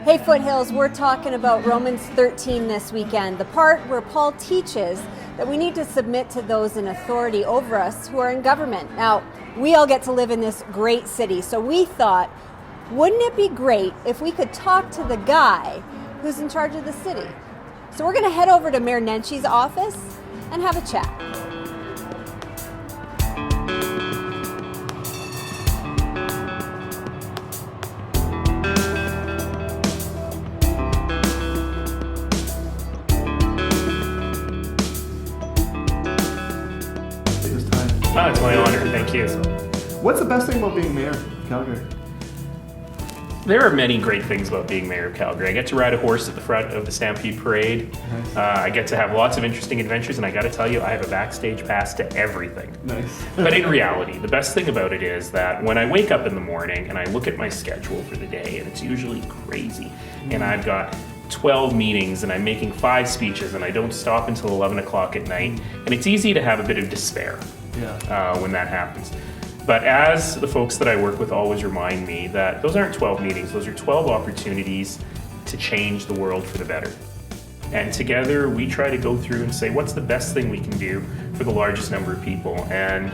Hey Foothills, we're talking about Romans 13 this weekend, the part where Paul teaches that we need to submit to those in authority over us who are in government. Now, we all get to live in this great city, so we thought, wouldn't it be great if we could talk to the guy who's in charge of the city? So we're going to head over to Mayor Nenshi's office and have a chat. Oh, it's my honor. Thank you. What's the best thing about being mayor of Calgary? There are many great things about being mayor of Calgary. I get to ride a horse at the front of the Stampede Parade. Nice. I get to have lots of interesting adventures, and I got to tell you, I have a backstage pass to everything. Nice. But in reality, the best thing about it is that when I wake up in the morning and I look at my schedule for the day, and it's usually crazy, and I've got 12 meetings and I'm making 5 speeches and I don't stop until 11 o'clock at night, and it's easy to have a bit of despair when that happens. But as the folks that I work with always remind me that those aren't 12 meetings, those are 12 opportunities to change the world for the better. And together we try to go through and say, what's the best thing we can do for the largest number of people? And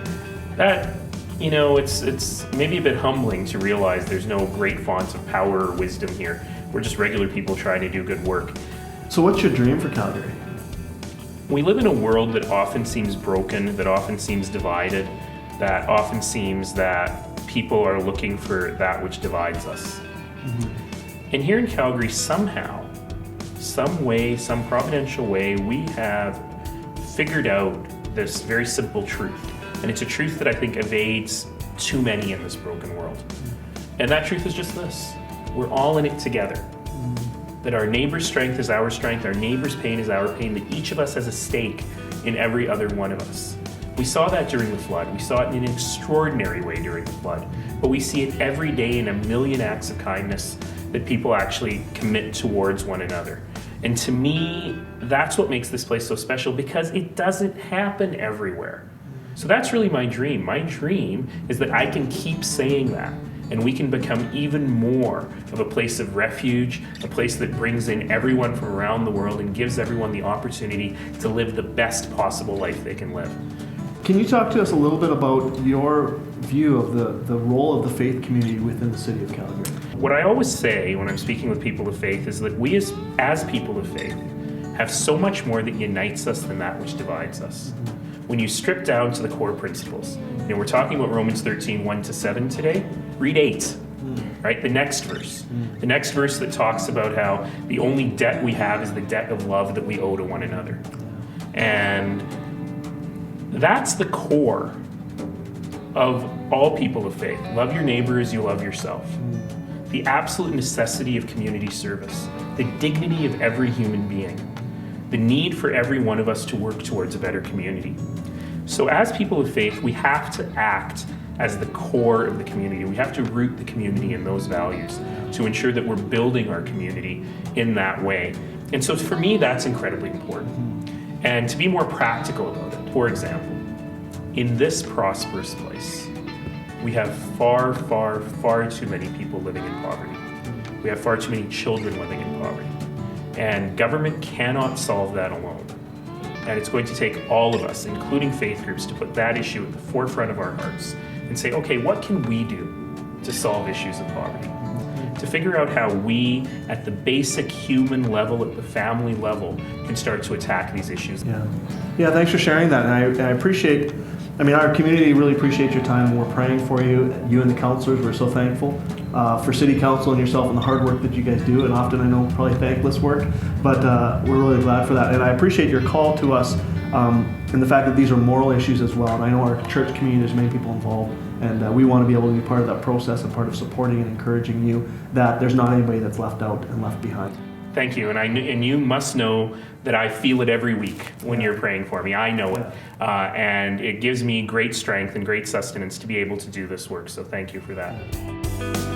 that, you know, it's maybe a bit humbling to realize there's no great fonts of power or wisdom here. We're just regular people trying to do good work. So what's your dream for Calgary? We live in a world that often seems broken, that often seems divided, that often seems that people are looking for that which divides us. And here in Calgary, somehow, some way, some providential way, we have figured out this very simple truth. And it's a truth that I think evades too many in this broken world. And that truth is just this: we're all in it together. That our neighbor's strength is our strength, our neighbor's pain is our pain, that each of us has a stake in every other one of us. We saw that during the flood. We saw it in an extraordinary way during the flood. But we see it every day in a million acts of kindness that people actually commit towards one another. And to me, that's what makes this place so special, because it doesn't happen everywhere. So that's really my dream. My dream is that I can keep saying that, and we can become even more of a place of refuge, a place that brings in everyone from around the world and gives everyone the opportunity to live the best possible life they can live. Can you talk to us a little bit about your view of the role of the faith community within the city of Calgary? What I always say when I'm speaking with people of faith is that we as people of faith have so much more that unites us than that which divides us. When you strip down to the core principles, you know, we're talking about Romans 13, 1-7 today. Read 8, right? The next verse. The next verse that talks about how the only debt we have is the debt of love that we owe to one another. And that's the core of all people of faith. Love your neighbor as you love yourself. The absolute necessity of community service. The dignity of every human being. The need for every one of us to work towards a better community. So as people of faith, we have to act as the core of the community. We have to root the community in those values to ensure that we're building our community in that way. And so for me, that's incredibly important. And to be more practical about it, for example, in this prosperous place, we have far, far, far too many people living in poverty. We have far too many children living in poverty. And government cannot solve that alone. And it's going to take all of us, including faith groups, to put that issue at the forefront of our hearts and say, okay, what can we do to solve issues of poverty? To figure out how we, at the basic human level, at the family level, can start to attack these issues. Yeah, thanks for sharing that. And I appreciate, our community really appreciates your time, and we're praying for you. You and the councilors, we're so thankful for City Council and yourself and the hard work that you guys do, and often I know probably thankless work, but we're really glad for that. And I appreciate your call to us and the fact that these are moral issues as well. And I know our church community, there's many people involved, and we want to be able to be part of that process and part of supporting and encouraging you, that there's not anybody that's left out and left behind. Thank you, and you must know that I feel it every week when you're praying for me. I know it, and it gives me great strength and great sustenance to be able to do this work, so thank you for that.